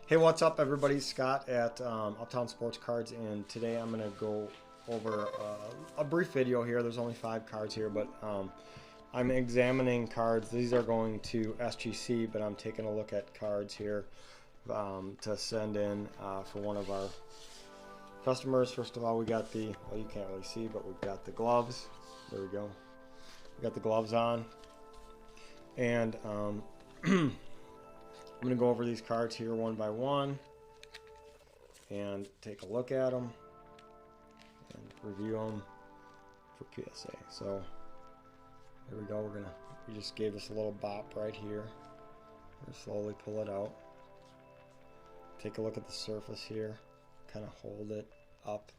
Hey, what's up, everybody? Scott at Uptown Sports Cards, and today I'm going to go over a brief video here. There's only 5 cards here, but I'm examining cards. These are going to SGC, but I'm taking a look at cards here to send in for one of our customers. First of all, we got the, well, you can't really see, but we've got the gloves. There we go. We got the gloves on, and I'm going to go over these cards here one by one and take a look at them and review them for PSA. So here we go. We just gave this a little bop right here. We're going to slowly pull it out. Take a look at the surface here. Kind of hold it up.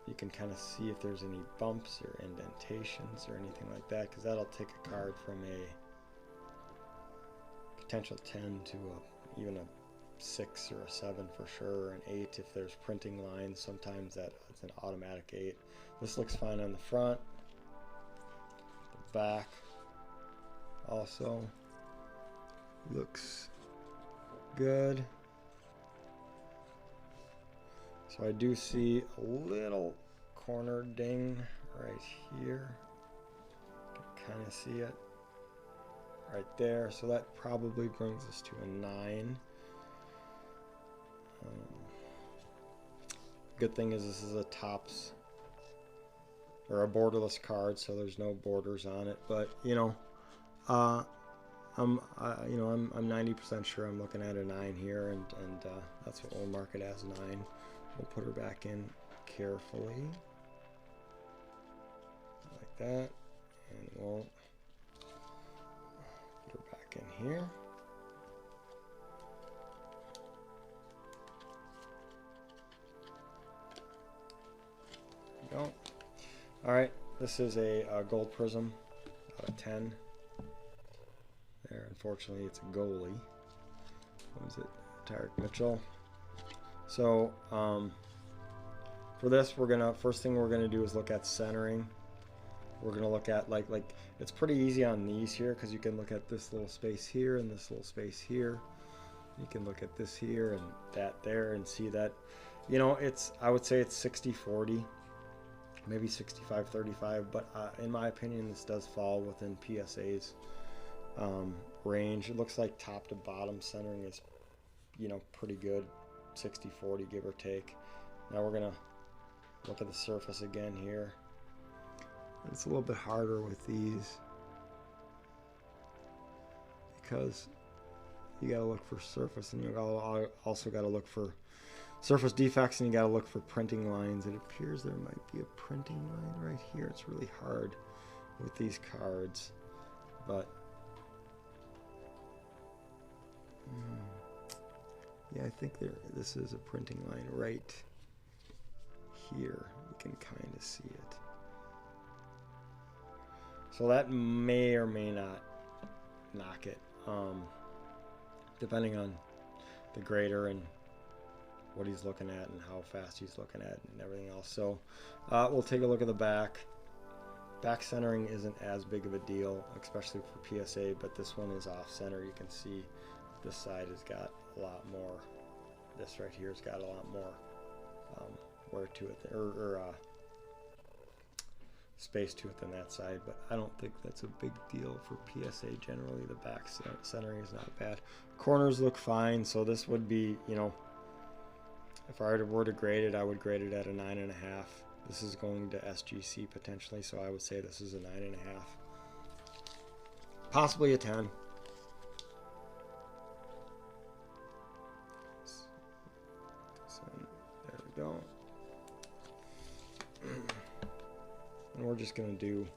You can kind of see if there's any bumps or indentations or anything like that, because that'll take a card from a potential 10 to even a 6 or a 7 for sure, an 8 if there's printing lines. Sometimes it's an automatic 8. This looks fine on the front. The back also looks good. So I do see a little corner ding right here. You can kind of see it right there, so that probably brings us to a 9. Good thing is this is a tops or a borderless card, so there's no borders on it. But I'm 90% sure I'm looking at a 9 here, and that's what we'll mark it as 9. We'll put her back in carefully like that, and we'll put her back in here. There we go. Alright, this is a gold prism out of 10. There, unfortunately, it's a goalie. What was it? Tarek Mitchell. So, for this, first thing we're gonna do is look at centering. We're gonna look at like it's pretty easy on these here, because you can look at this little space here and this little space here. You can look at this here and that there and see that, I would say it's 60-40, maybe 65-35, but in my opinion, this does fall within PSA's range. It looks like top to bottom centering is, pretty good, 60-40, give or take. Now we're gonna look at the surface again here. It's a little bit harder with these because you gotta look for surface, and you also gotta look for surface defects, and you gotta look for printing lines. It appears there might be a printing line right here. It's really hard with these cards, but yeah, I think this is a printing line right here. You can kind of see it. So that may or may not knock it, depending on the grader and what he's looking at and how fast he's looking at and everything else. So we'll take a look at the back. Back centering isn't as big of a deal, especially for PSA, but this one is off center. You can see this side has got a lot more. This right here has got a lot more wear to it, or space to it than that side, but I don't think that's a big deal for PSA. Generally, the back centering is not bad. Corners look fine, so this would be, if I were to grade it, I would grade it at a 9.5. This is going to SGC potentially, so I would say this is a 9.5, possibly a 10. There we go. And we're just going to do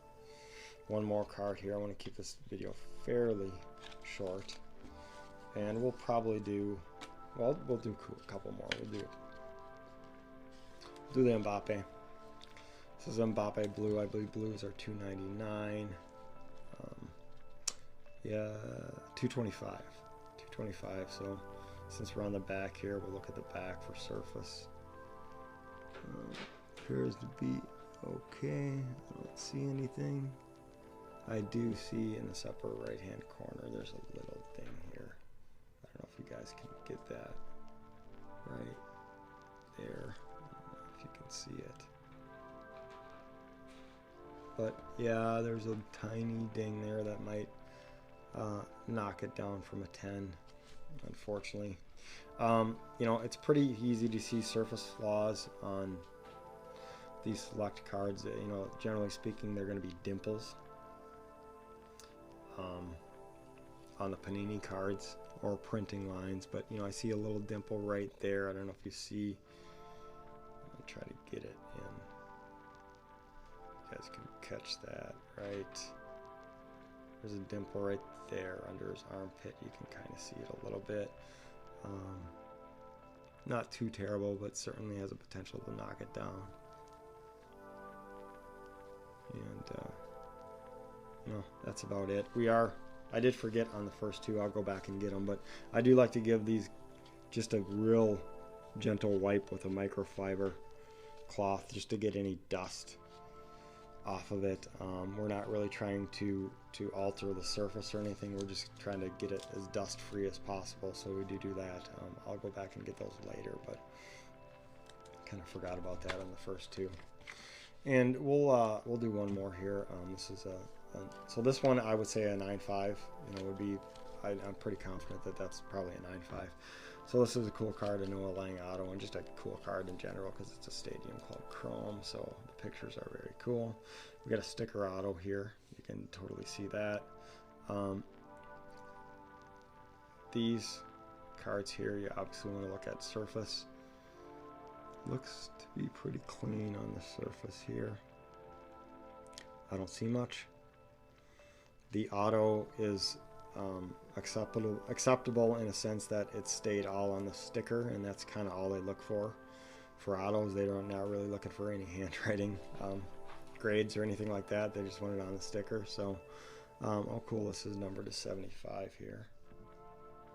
one more card here. I want to keep this video fairly short, and we'll probably do, well, we'll do a couple more. We'll do the Mbappe. This is Mbappe blue. I believe blues are $2.99. Yeah, $2.25. $2.25. So since we're on the back here, we'll look at the back for surface. Appears to be okay. I don't see anything. I do see in this upper right hand corner there's a little thing here. I don't know if you guys can get that right there. I don't know if you can see it. But yeah, there's a tiny ding there that might knock it down from a 10, unfortunately. You know, it's pretty easy to see surface flaws on these select cards. You know, generally speaking, they're going to be dimples on the Panini cards or printing lines. But, you know, I see a little dimple right there. I don't know if you see. I'll try to get it in. You guys can catch that, right? There's a dimple right there under his armpit. You can kind of see it a little bit. Not too terrible, but certainly has a potential to knock it down. And you know, that's about it. I did forget on the first two. I'll go back and get them, but I do like to give these just a real gentle wipe with a microfiber cloth just to get any dust off of it. We're not really trying to alter the surface or anything. We're just trying to get it as dust free as possible, so we do that. I'll go back and get those later, but kind of forgot about that on the first two. And we'll do one more here. This is so this one I would say a 9.5. You know, would be I'm pretty confident that that's probably a 9.5. So this is a cool card, a Noah Lang auto, and just a cool card in general because it's a Stadium Club Chrome, so the pictures are very cool. We got a sticker auto here. You can totally see that. These cards here, you obviously want to look at surface. Looks to be pretty clean on the surface here. I don't see much. The auto is acceptable in a sense that it stayed all on the sticker, and that's kind of all they look for autos. They don't not really looking for any handwriting grades or anything like that. They just want it on the sticker. So oh cool, this is numbered to 75 here,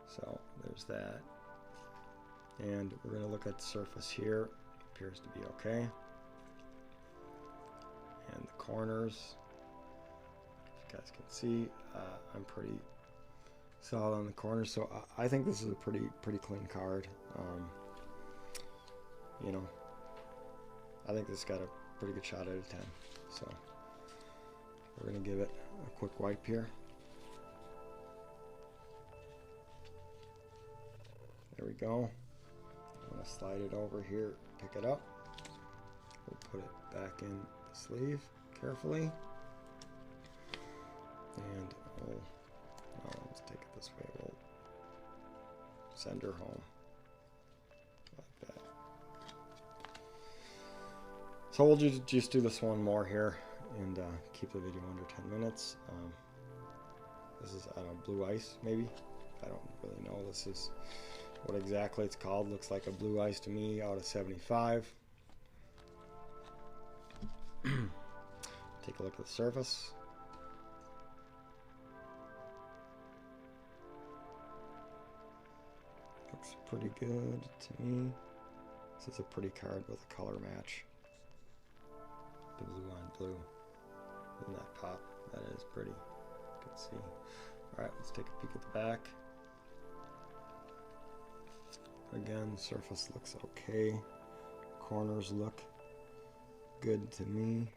so there's that. And we're going to look at the surface here. Appears to be okay. And the corners, if you guys can see, I'm pretty solid on the corners, so I think this is a pretty clean card. You know, I think this got a pretty good shot out of 10. So we're going to give it a quick wipe here. There we go. I'm going to slide it over here, pick it up. We'll put it back in the sleeve carefully. And let's take it this way. We'll send her home like that. So we'll just do this one more here and keep the video under 10 minutes. This is, I don't know, blue ice maybe? I don't really know. This is what exactly it's called. Looks like a blue ice to me out of 75. Take a look at the surface. Looks pretty good to me. This is a pretty card with a color match. The blue on blue. Doesn't that pop? That is pretty. You can see. Alright, let's take a peek at the back. Again, the surface looks okay. Corners look good to me.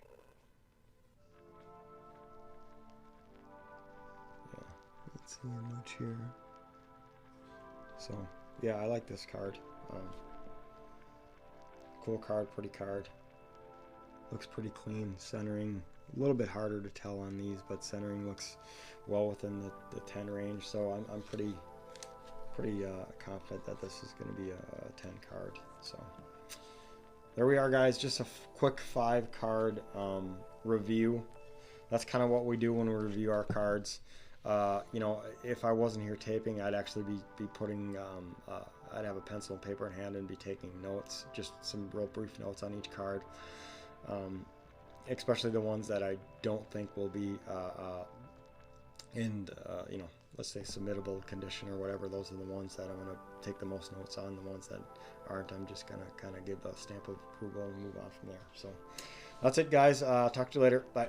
Yeah, let's see how much here. So, yeah, I like this card. Cool card, pretty card. Looks pretty clean. Centering, a little bit harder to tell on these, but centering looks well within the 10 range. So I'm pretty confident that this is going to be a 10 card. So there we are, guys. Just a quick 5 card review. That's kind of what we do when we review our cards. You know, if I wasn't here taping, I'd actually be putting I'd have a pencil and paper in hand and be taking notes, just some real brief notes on each card, especially the ones that I don't think will be in you know, let's say submittable condition or whatever. Those are the ones that I'm going to take the most notes on. The ones that aren't, I'm just going to kind of give the stamp of approval and move on from there. So that's it, guys. Talk to you later. Bye.